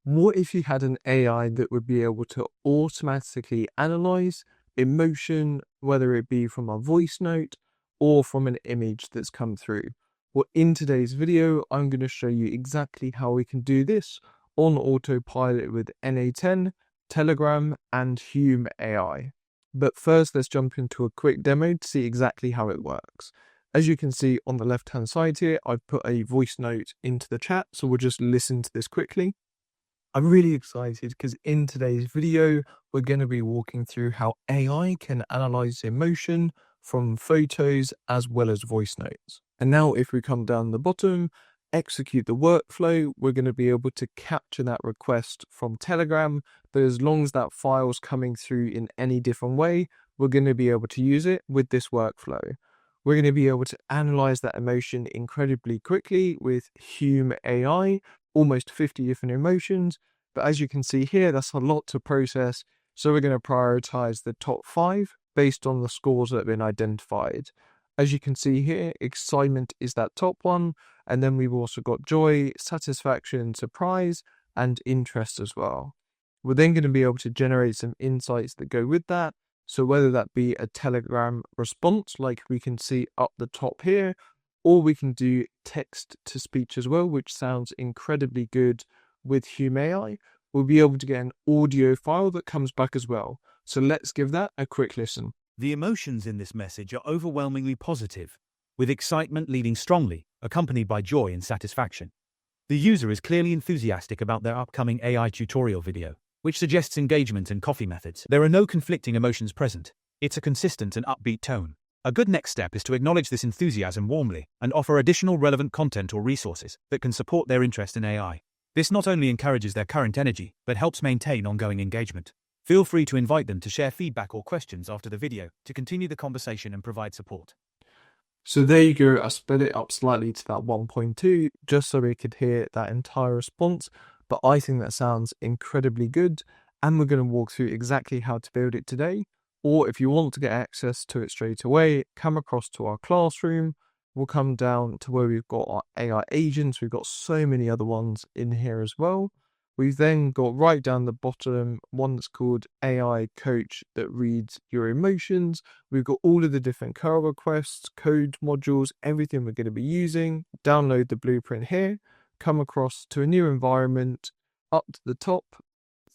What if you had an AI that would be able to automatically analyze emotion, whether it be from a voice note or from an image that's come through? Well, in today's video, I'm going to show you exactly how we can do this on autopilot with n8n, Telegram, and Hume AI. But first, let's jump into a quick demo to see exactly how it works. As you can see on the left-hand side here, I've put a voice note into the chat, so we'll just listen to this quickly. I'm really excited because in today's video, we're going to be walking through how AI can analyze emotion from photos as well as voice notes. And now if we come down the bottom, execute the workflow, we're going to be able to capture that request from Telegram, but as long as that file's coming through in any different way, we're going to be able to use it with this workflow. We're going to be able to analyze that emotion incredibly quickly with Hume AI, almost 50 different emotions. But as you can see here, that's a lot to process. So we're going to prioritize the top 5 based on the scores that have been identified. As you can see here, excitement is that top one. And then we've also got joy, satisfaction, surprise, and interest as well. We're then going to be able to generate some insights that go with that. So whether that be a Telegram response, like we can see up the top here, or we can do text to speech as well, which sounds incredibly good with Hume AI. We'll be able to get an audio file that comes back as well. So let's give that a quick listen. The emotions in this message are overwhelmingly positive, with excitement leading strongly, accompanied by joy and satisfaction. The user is clearly enthusiastic about their upcoming AI tutorial video, which suggests engagement and coffee methods. There are no conflicting emotions present. It's a consistent and upbeat tone. A good next step is to acknowledge this enthusiasm warmly and offer additional relevant content or resources that can support their interest in AI. This not only encourages their current energy, but helps maintain ongoing engagement. Feel free to invite them to share feedback or questions after the video to continue the conversation and provide support. So there you go, I sped it up slightly to that 1.2 just so we could hear that entire response, but I think that sounds incredibly good, and we're going to walk through exactly how to build it today. Or if you want to get access to it straight away, come across to our classroom. We'll come down to where we've got our AI agents. We've got so many other ones in here as well. We've then got right down the bottom one that's called AI Coach that reads your emotions. We've got all of the different curl requests, code modules, everything we're going to be using. Download the blueprint here, come across to a new environment, up to the top,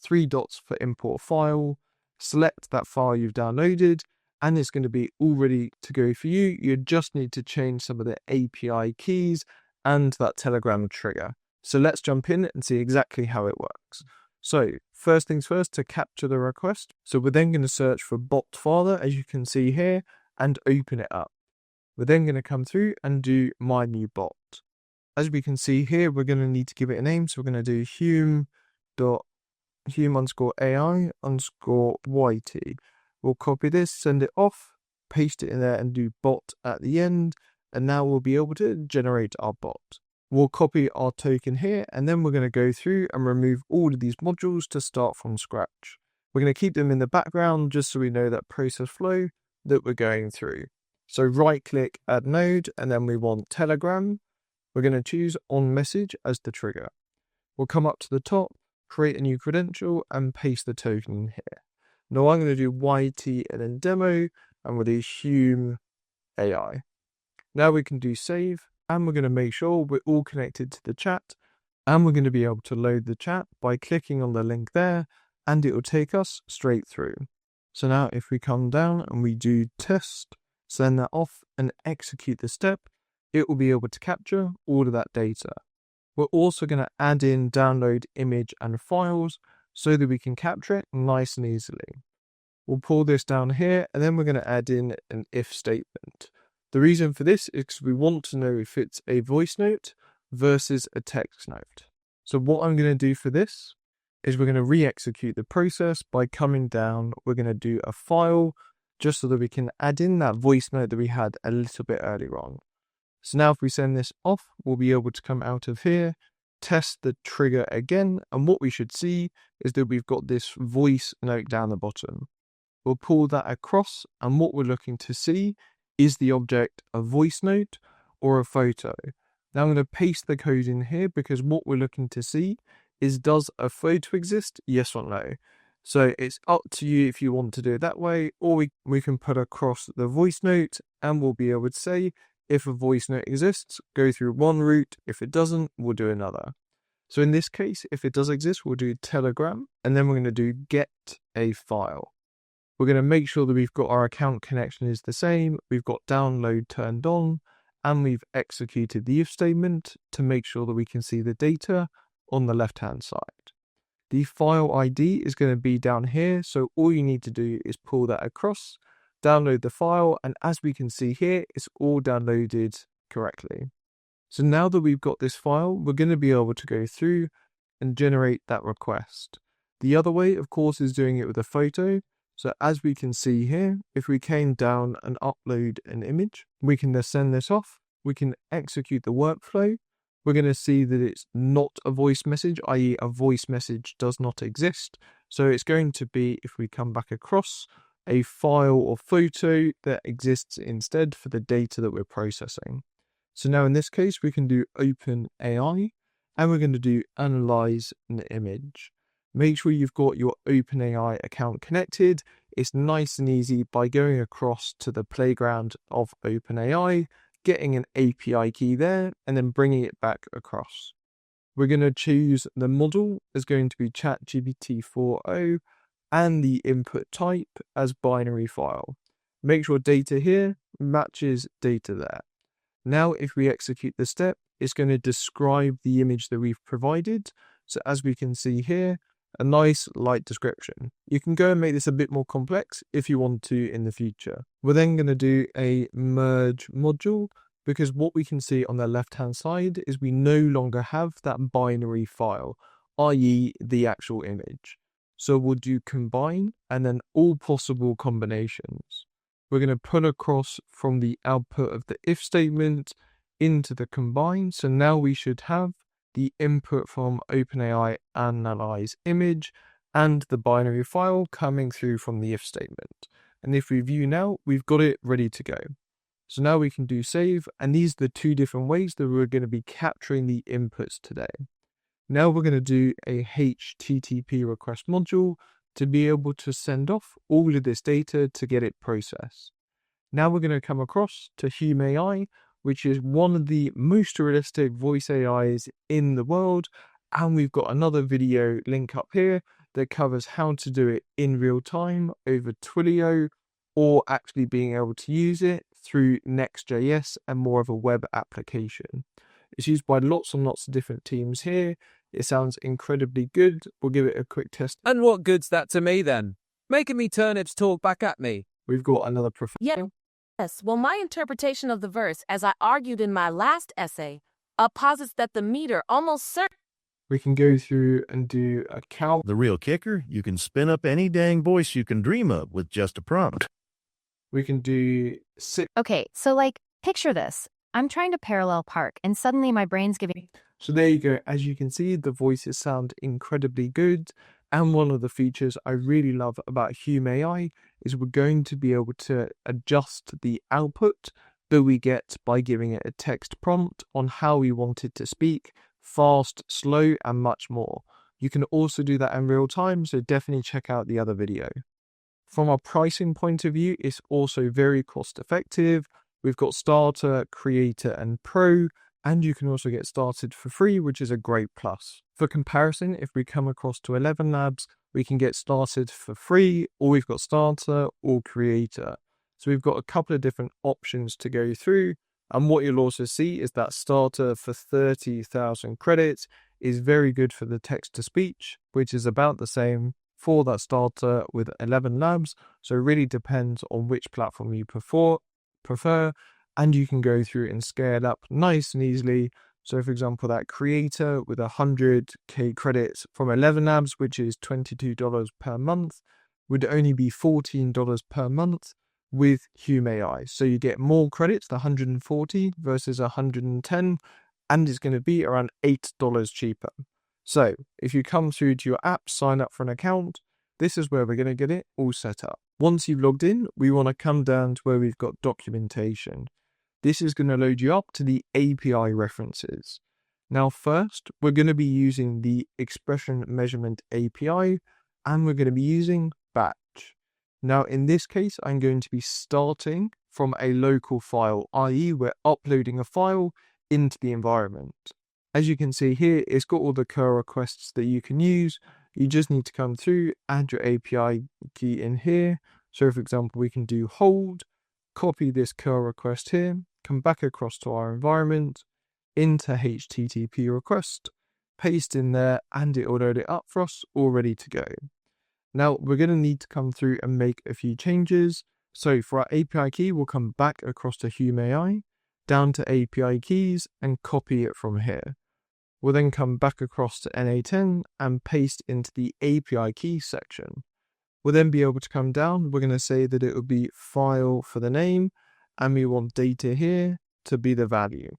3 dots for import file, select that file you've downloaded, and it's going to be all ready to go for you. You just need to change some of the API keys and that Telegram trigger. So let's jump in and see exactly how it works. So first things first, to capture the request. So we're then going to search for BotFather, as you can see here, and open it up. We're then going to come through and do my new bot. As we can see here, we're going to need to give it a name. So we're going to do Hume_AI_YT. We'll copy this, send it off, paste it in there and do bot at the end. And now we'll be able to generate our bot. We'll copy our token here, and then we're going to go through and remove all of these modules to start from scratch. We're going to keep them in the background just so we know that process flow that we're going through. So right click, add node, and then we want Telegram. We're going to choose on message as the trigger. We'll come up to the top, create a new credential, and paste the token in here. Now I'm going to do YT and then demo, and we'll do Hume AI. Now we can do save. And we're going to make sure we're all connected to the chat, and we're going to be able to load the chat by clicking on the link there, and it will take us straight through. So now if we come down and we do test, send that off and execute the step, it will be able to capture all of that data. We're also going to add in download image and files so that we can capture it nice and easily. We'll pull this down here, and then we're going to add in an if statement. The reason for this is because we want to know if it's a voice note versus a text note. So what I'm going to do for this is we're going to re-execute the process by coming down. We're going to do a file just so that we can add in that voice note that we had a little bit earlier on. So now if we send this off, we'll be able to come out of here, test the trigger again, and what we should see is that we've got this voice note down the bottom. We'll pull that across, and what we're looking to see is the object a voice note or a photo. Now I'm going to paste the code in here because what we're looking to see is, does a photo exist? Yes or no. So it's up to you if you want to do it that way, or we can put across the voice note and we'll be able to say, if a voice note exists, go through one route. If it doesn't, we'll do another. So in this case, if it does exist, we'll do Telegram, and then we're going to do get a file. We're going to make sure that we've got our account connection is the same, we've got download turned on, and we've executed the if statement to make sure that we can see the data on the left-hand side. The file ID is going to be down here, so all you need to do is pull that across, download the file, and as we can see here, it's all downloaded correctly. So now that we've got this file, we're going to be able to go through and generate that request. The other way, of course, is doing it with a photo. So as we can see here, if we came down and upload an image, we can then send this off. We can execute the workflow. We're going to see that it's not a voice message, i.e. a voice message does not exist. So it's going to be, if we come back across, a file or photo that exists instead for the data that we're processing. So now in this case, we can do OpenAI, and we're going to do analyze an image. Make sure you've got your OpenAI account connected. It's nice and easy by going across to the playground of OpenAI, getting an API key there, and then bringing it back across. We're going to choose the model as going to be ChatGPT 4o, and the input type as binary file. Make sure data here matches data there. Now, if we execute the step, it's going to describe the image that we've provided. So as we can see here, a nice light description. You can go and make this a bit more complex if you want to in the future. We're then going to do a merge module, because what we can see on the left-hand side is we no longer have that binary file, i.e. the actual image. So we'll do combine and then all possible combinations. We're going to put across from the output of the if statement into the combine. So now we should have the input from OpenAI analyze image and the binary file coming through from the if statement. And if we view now, we've got it ready to go. So now we can do save, and these are the two different ways that we're going to be capturing the inputs today. Now we're going to do a HTTP request module to be able to send off all of this data to get it processed. Now we're going to come across to Hume AI, which is one of the most realistic voice AIs in the world. And we've got another video link up here that covers how to do it in real time over Twilio, or actually being able to use it through Next.js and more of a web application. It's used by lots and lots of different teams here. It sounds incredibly good. We'll give it a quick test. And what good's that to me then? Making me turnips talk back at me. We've got another profile. Yes, well, my interpretation of the verse, as I argued in my last essay, posits that the meter almost certainly. We can go through and do a count. The real kicker, you can spin up any dang voice you can dream of with just a prompt. We can do 6. Okay, so picture this. I'm trying to parallel park, and suddenly my brain's giving. So there you go. As you can see, the voices sound incredibly good. And one of the features I really love about Hume AI is we're going to be able to adjust the output that we get by giving it a text prompt on how we want it to speak, fast, slow, and much more. You can also do that in real time, so definitely check out the other video. From a pricing point of view, it's also very cost effective. We've got Starter, Creator, and Pro, and you can also get started for free, which is a great plus. For comparison, if we come across to ElevenLabs, we can get started for free, or we've got Starter or Creator. So we've got a couple of different options to go through. And what you'll also see is that Starter for 30,000 credits is very good for the text-to-speech, which is about the same for that Starter with ElevenLabs. So it really depends on which platform you prefer, and you can go through and scale up nice and easily. So for example, that Creator with 100k credits from ElevenLabs, which is $22 per month, would only be $14 per month with Hume AI. So you get more credits, the 140 versus 110, and it's going to be around $8 cheaper. So if you come through to your app, sign up for an account, this is where we're going to get it all set up. Once you've logged in, we want to come down to where we've got documentation. This is going to load you up to the API references. Now first, we're going to be using the expression measurement API, and we're going to be using batch. Now in this case, I'm going to be starting from a local file, i.e. we're uploading a file into the environment. As you can see here, it's got all the curl requests that you can use. You just need to come through, add your API key in here. So for example, we can do hold, copy this curl request here, come back across to our environment, into HTTP request, paste in there, and it will load it up for us, all ready to go. Now we're going to need to come through and make a few changes. So for our API key, we'll come back across to Hume AI, down to API keys, and copy it from here. We'll then come back across to n8n and paste into the API key section. We'll then be able to come down. We're going to say that it will be file for the name, and we want data here to be the value.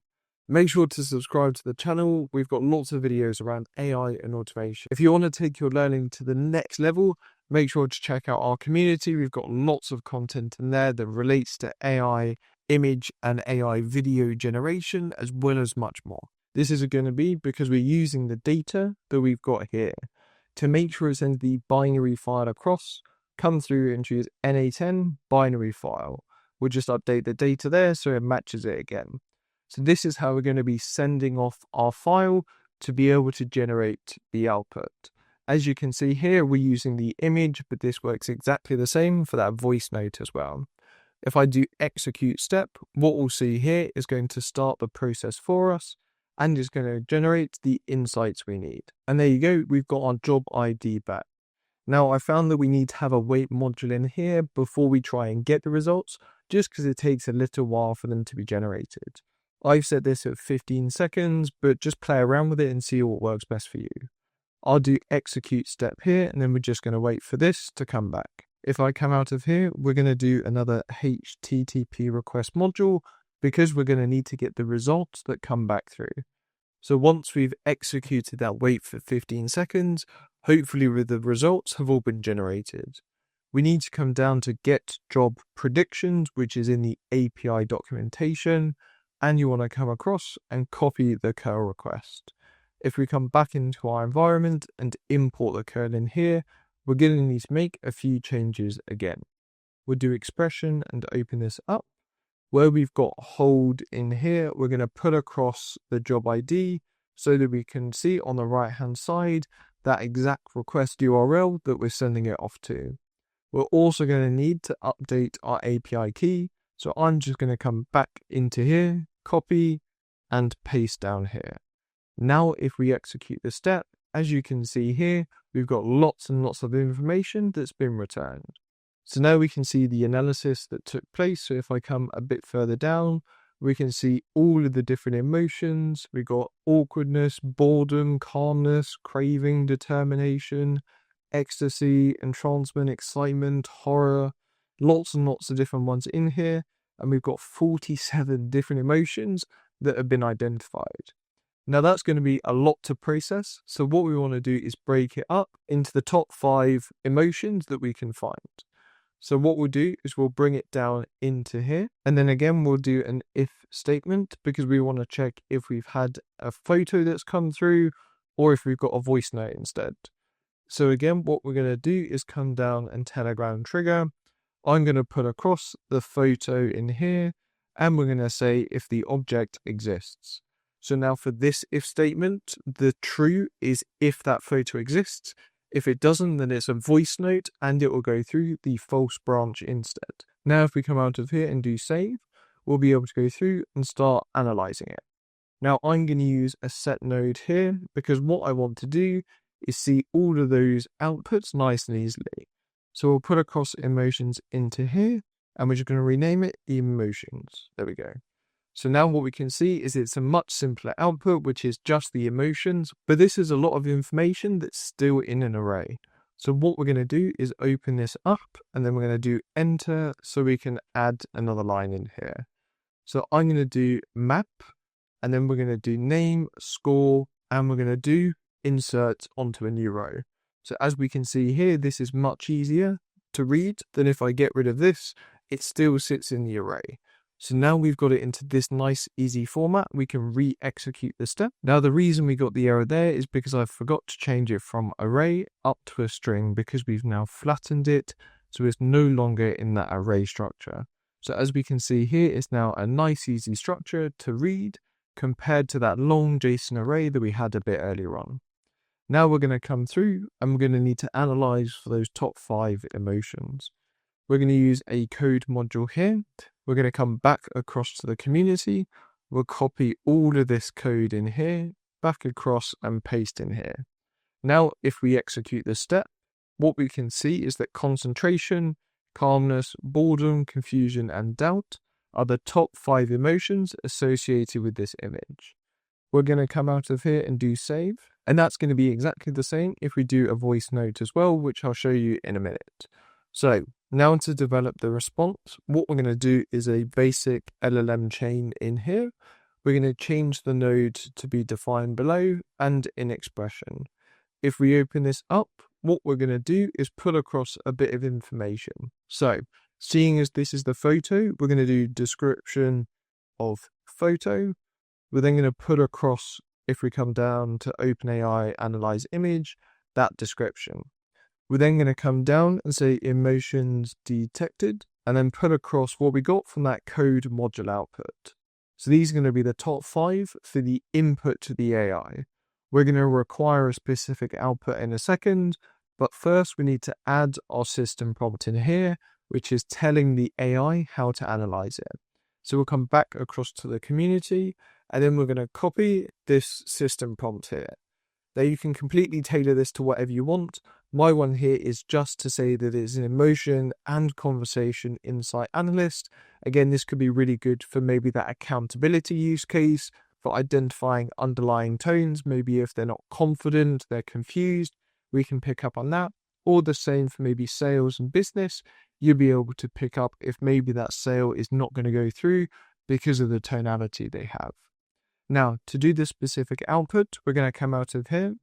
Make sure to subscribe to the channel. We've got lots of videos around AI and automation. If you want to take your learning to the next level, make sure to check out our community. We've got lots of content in there that relates to AI, image and AI video generation, as well as much more. This is going to be because we're using the data that we've got here. To make sure it sends the binary file across, come through and choose n8n binary file. We'll just update the data there so it matches it again. So this is how we're going to be sending off our file to be able to generate the output. As you can see here, we're using the image, but this works exactly the same for that voice note as well. If I do execute step, what we'll see here is going to start the process for us and is going to generate the insights we need. And there you go, we've got our job ID back. Now I found that we need to have a wait module in here before we try and get the results, just because it takes a little while for them to be generated. I've set this at 15 seconds, but just play around with it and see what works best for you. I'll do execute step here, and then we're just going to wait for this to come back. If I come out of here, we're going to do another HTTP request module, because we're going to need to get the results that come back through. So once we've executed that wait for 15 seconds, hopefully the results have all been generated. We need to come down to get job predictions, which is in the API documentation, and you want to come across and copy the curl request. If we come back into our environment and import the curl in here, we're going to need to make a few changes again. We'll do expression and open this up. Where we've got hold in here, we're going to put across the job ID so that we can see on the right hand side that exact request URL that we're sending it off to. We're also going to need to update our API key. So I'm just going to come back into here, copy and paste down here. Now if we execute the step, as you can see here, we've got lots and lots of information that's been returned. So now we can see the analysis that took place. So if I come a bit further down, we can see all of the different emotions. We got awkwardness, boredom, calmness, craving, determination, ecstasy, entrancement, excitement, horror, lots and lots of different ones in here. And we've got 47 different emotions that have been identified. Now that's going to be a lot to process. So what we want to do is break it up into the top 5 emotions that we can find. So what we'll do is we'll bring it down into here. And then again, we'll do an if statement because we want to check if we've had a photo that's come through or if we've got a voice note instead. So again, what we're going to do is come down and Telegram trigger. I'm going to put across the photo in here and we're going to say if the object exists. So now for this if statement, the true is if that photo exists. If it doesn't, then it's a voice note and it will go through the false branch instead. Now, if we come out of here and do save, we'll be able to go through and start analyzing it. Now, I'm going to use a set node here because what I want to do is see all of those outputs nice and easily. So we'll put across emotions into here and we're just going to rename it emotions. There we go. So now what we can see is it's a much simpler output, which is just the emotions, but this is a lot of information that's still in an array. So what we're going to do is open this up and then we're going to do enter so we can add another line in here. So I'm going to do map and then we're going to do name, score, and we're going to do insert onto a new row. So as we can see here, this is much easier to read than if I get rid of this, it still sits in the array. So now we've got it into this nice, easy format. We can re-execute the step. Now, the reason we got the error there is because I forgot to change it from array up to a string because we've now flattened it. So it's no longer in that array structure. So as we can see here, it's now a nice, easy structure to read compared to that long JSON array that we had a bit earlier on. Now we're going to come through and we're going to need to analyze for those top 5 emotions. We're going to use a code module here. We're going to come back across to the community. We'll copy all of this code in here, back across and paste in here. Now, if we execute this step, what we can see is that concentration, calmness, boredom, confusion, and doubt are the top 5 emotions associated with this image. We're going to come out of here and do save. And that's going to be exactly the same if we do a voice note as well, which I'll show you in a minute. So now to develop the response, what we're going to do is a basic LLM chain in here. We're going to change the node to be defined below and in expression. If we open this up, what we're going to do is put across a bit of information. So seeing as this is the photo, we're going to do description of photo. We're then going to put across, if we come down to OpenAI Analyze Image, that description. We're then going to come down and say emotions detected, and then put across what we got from that code module output. So these are going to be the top 5 for the input to the AI. We're going to require a specific output in a second, but first we need to add our system prompt in here, which is telling the AI how to analyze it. So we'll come back across to the community, and then we're going to copy this system prompt here. Now you can completely tailor this to whatever you want. My one here is just to say that it's an emotion and conversation insight analyst. Again, this could be really good for maybe that accountability use case, for identifying underlying tones. Maybe if they're not confident, they're confused, we can pick up on that. Or the same for maybe sales and business. You'll be able to pick up if maybe that sale is not going to go through because of the tonality they have. Now, to do this specific output, we're going to come out of here.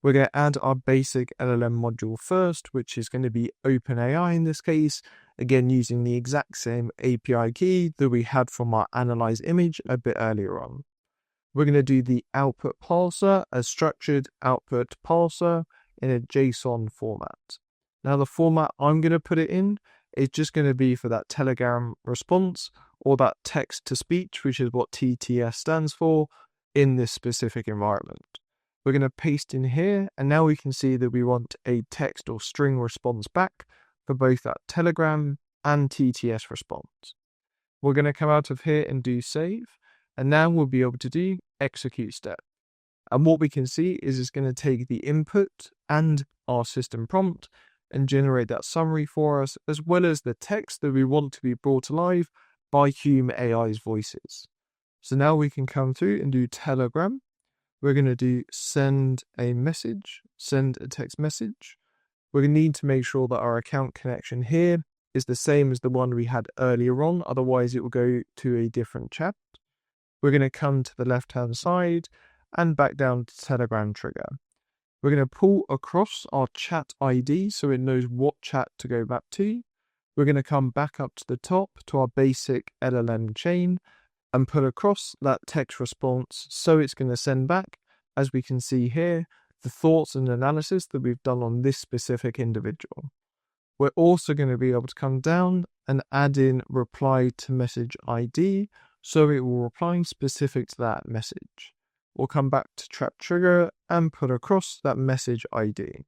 We're going to add our basic LLM module first, which is going to be OpenAI in this case. Again, using the exact same API key that we had from our Analyze image a bit earlier on. We're going to do the output parser as structured output parser in a JSON format. Now, the format I'm going to put it in is just going to be for that Telegram response or that text to speech, which is what TTS stands for in this specific environment. We're going to paste in here, and now we can see that we want a text or string response back for both that Telegram and TTS response. We're going to come out of here and do save, and now we'll be able to do execute step. And what we can see is it's going to take the input and our system prompt and generate that summary for us, as well as the text that we want to be brought alive by Hume AI's voices. So now we can come through and do Telegram. We're going to do send a message, send a text message. We're going to need to make sure that our account connection here is the same as the one we had earlier on, otherwise it will go to a different chat. We're going to come to the left-hand side and back down to Telegram trigger. We're going to pull across our chat ID so it knows what chat to go back to. We're going to come back up to the top to our basic LLM chain and put across that text response so it's going to send back, as we can see here, the thoughts and analysis that we've done on this specific individual. We're also going to be able to come down and add in reply to message ID so it will reply specific to that message. We'll come back to trap trigger and put across that message ID.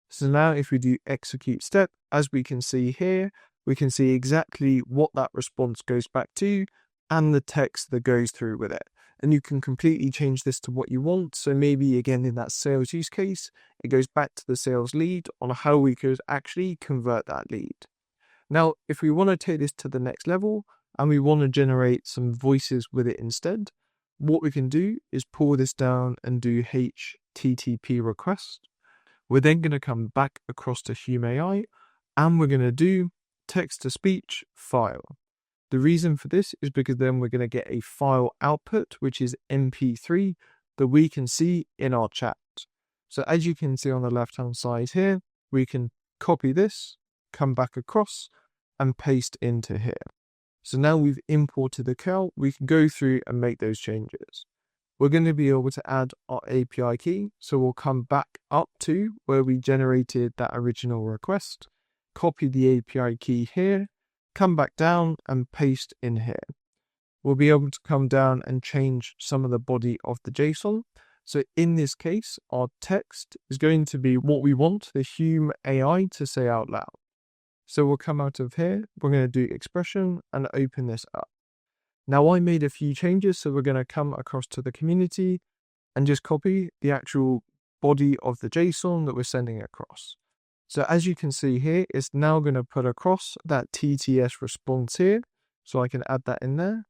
So now if we do execute step, as we can see here, we can see exactly what that response goes back to and the text that goes through with it. And you can completely change this to what you want. So maybe again in that sales use case, it goes back to the sales lead on how we could actually convert that lead. Now, if we want to take this to the next level and we want to generate some voices with it instead, what we can do is pull this down and do HTTP request. We're then going to come back across to Hume AI and we're going to do text to speech file. The reason for this is because then we're going to get a file output, which is MP3, that we can see in our chat. So as you can see on the left-hand side here, we can copy this, come back across, and paste into here. So now we've imported the cow, we can go through and make those changes. We're going to be able to add our API key. So we'll come back up to where we generated that original request, copy the API key here, come back down and paste in here. We'll be able to come down and change some of the body of the JSON. So in this case, our text is going to be what we want the Hume AI to say out loud. So we'll come out of here, we're going to do expression and open this up. Now I made a few changes, so we're going to come across to the community and just copy the actual body of the JSON that we're sending across. So as you can see here, it's now going to put across that TTS response here. So I can add that in there.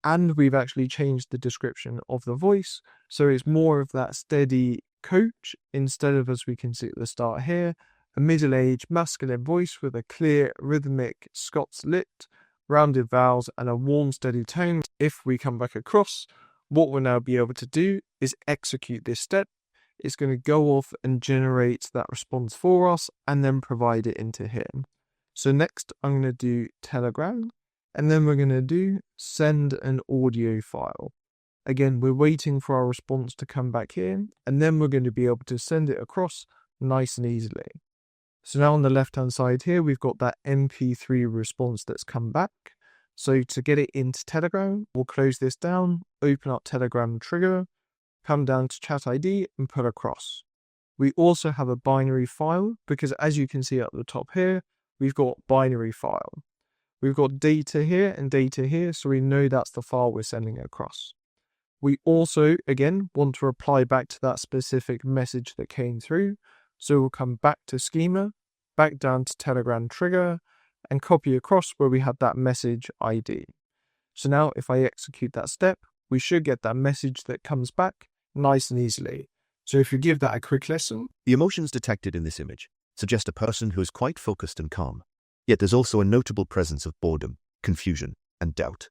And we've actually changed the description of the voice. So it's more of that steady coach instead of, as we can see at the start here, a middle-aged masculine voice with a clear rhythmic Scots lit, rounded vowels and a warm steady tone. If we come back across, what we'll now be able to do is execute this step. It's going to go off and generate that response for us and then provide it into here. So next I'm going to do Telegram and then we're going to do send an audio file. Again, we're waiting for our response to come back here and then we're going to be able to send it across nice and easily. So now on the left hand side here, we've got that MP3 response that's come back. So to get it into Telegram, we'll close this down, open up Telegram trigger, come down to chat ID and put across. We also have a binary file because as you can see at the top here, we've got binary file. We've got data here and data here, so we know that's the file we're sending across. We also, again, want to reply back to that specific message that came through. So we'll come back to schema, back down to Telegram trigger, and copy across where we have that message ID. So now if I execute that step, we should get that message that comes back nice and easily. So if you give that a quick listen. The emotions detected in this image suggest a person who is quite focused and calm. Yet there's also a notable presence of boredom, confusion, and doubt.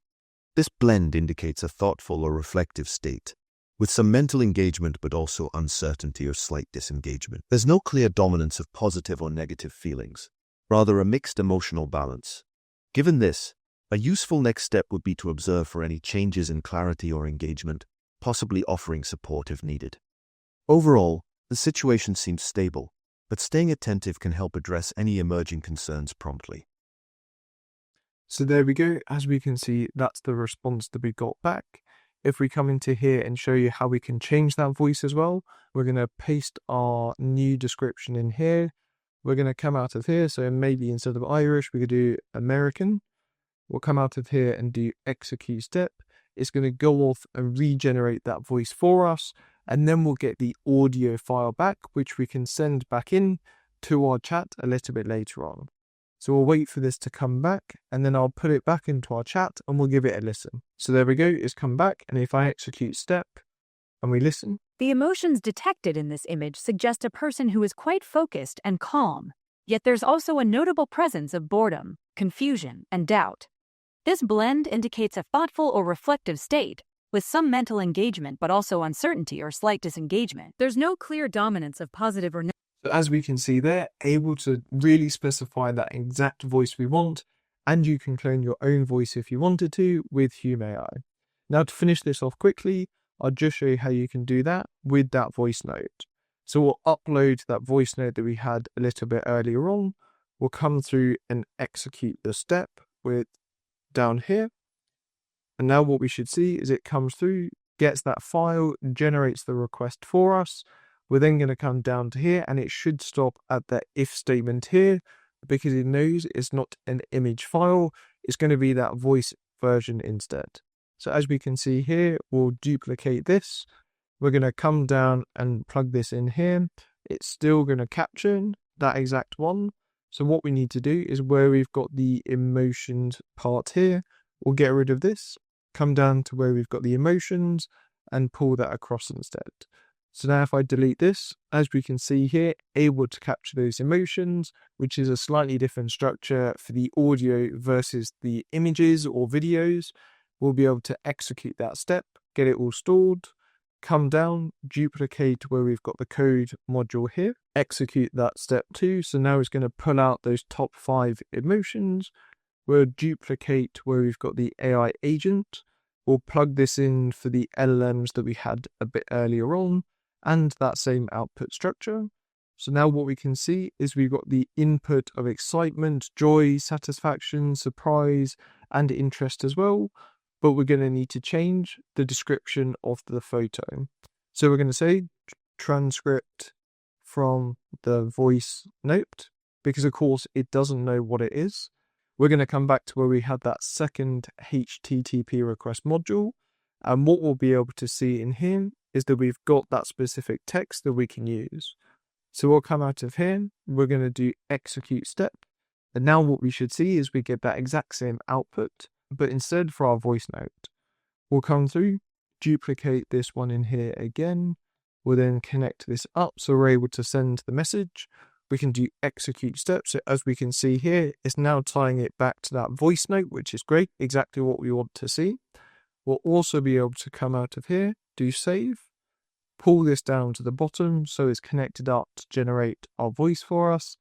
This blend indicates a thoughtful or reflective state, with some mental engagement but also uncertainty or slight disengagement. There's no clear dominance of positive or negative feelings, rather a mixed emotional balance. Given this, a useful next step would be to observe for any changes in clarity or engagement, possibly offering support if needed. Overall, the situation seems stable, but staying attentive can help address any emerging concerns promptly. So there we go. As we can see, that's the response that we got back. If we come into here and show you how we can change that voice as well, we're going to paste our new description in here. We're going to come out of here. So maybe instead of Irish, we could do American. We'll come out of here and do execute step. It's going to go off and regenerate that voice for us. And then we'll get the audio file back, which we can send back in to our chat a little bit later on. So we'll wait for this to come back and then I'll put it back into our chat and we'll give it a listen. So there we go, it's come back. And if I execute step and we listen. The emotions detected in this image suggest a person who is quite focused and calm. Yet there's also a notable presence of boredom, confusion, and doubt. This blend indicates a thoughtful or reflective state, with some mental engagement but also uncertainty or slight disengagement. There's no clear dominance of positive or negative. So as we can see there, able to really specify that exact voice we want, and you can clone your own voice if you wanted to with Hume AI. Now to finish this off quickly, I'll just show you how you can do that with that voice note. So we'll upload that voice note that we had a little bit earlier on. We'll come through and execute the step with down here. And now what we should see is it comes through, gets that file, generates the request for us. We're then going to come down to here and it should stop at that if statement here because it knows it's not an image file. It's going to be that voice version instead. So as we can see here, we'll duplicate this. We're going to come down and plug this in here. It's still going to capture that exact one. So what we need to do is where we've got the emotions part here, we'll get rid of this, come down to where we've got the emotions and pull that across instead. So now if I delete this, as we can see here, able to capture those emotions, which is a slightly different structure for the audio versus the images or videos. We'll be able to execute that step, get it all stored, come down, duplicate where we've got the code module here, execute that step 2. So now it's going to pull out those top 5 emotions. we'll duplicate where we've got the AI agent. We'll plug this in for the LLMs that we had a bit earlier on, and that same output structure. So now what we can see is we've got the input of excitement, joy, satisfaction, surprise, and interest as well. But we're going to need to change the description of the photo. So we're going to say transcript from the voice note, because of course it doesn't know what it is. We're going to come back to where we had that second HTTP request module. And what we'll be able to see in here is that we've got that specific text that we can use. So we'll come out of here, we're going to do execute step. And now what we should see is we get that exact same output, but instead for our voice note, we'll come through, duplicate this one in here again. We'll then connect this up so we're able to send the message. We can do execute steps. So as we can see here, it's now tying it back to that voice note, which is great, exactly what we want to see. We'll also be able to come out of here, do save, pull this down to the bottom so it's connected up to generate our voice for us.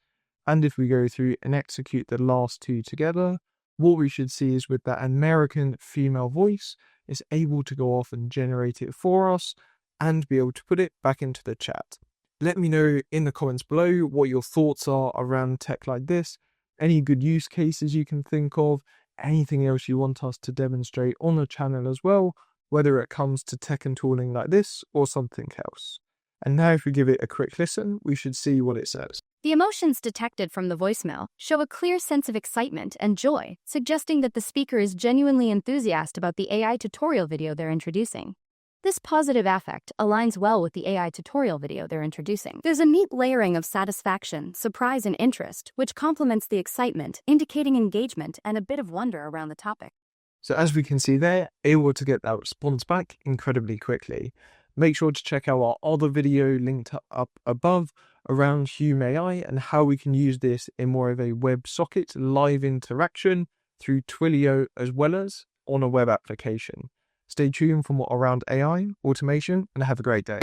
And if we go through and execute the last two together, what we should see is with that American female voice, it's able to go off and generate it for us and be able to put it back into the chat. Let me know in the comments below what your thoughts are around tech like this, any good use cases you can think of, anything else you want us to demonstrate on the channel as well, whether it comes to tech and tooling like this or something else. And now if we give it a quick listen, we should see what it says. The emotions detected from the voicemail show a clear sense of excitement and joy, suggesting that the speaker is genuinely enthusiastic about the AI tutorial video they're introducing. This positive affect aligns well with the AI tutorial video they're introducing. There's a neat layering of satisfaction, surprise, and interest, which complements the excitement, indicating engagement and a bit of wonder around the topic. So as we can see there, able to get that response back incredibly quickly. Make sure to check out our other video linked up above around Hume AI and how we can use this in more of a WebSocket live interaction through Twilio as well as on a web application. Stay tuned for more around AI, automation, and have a great day.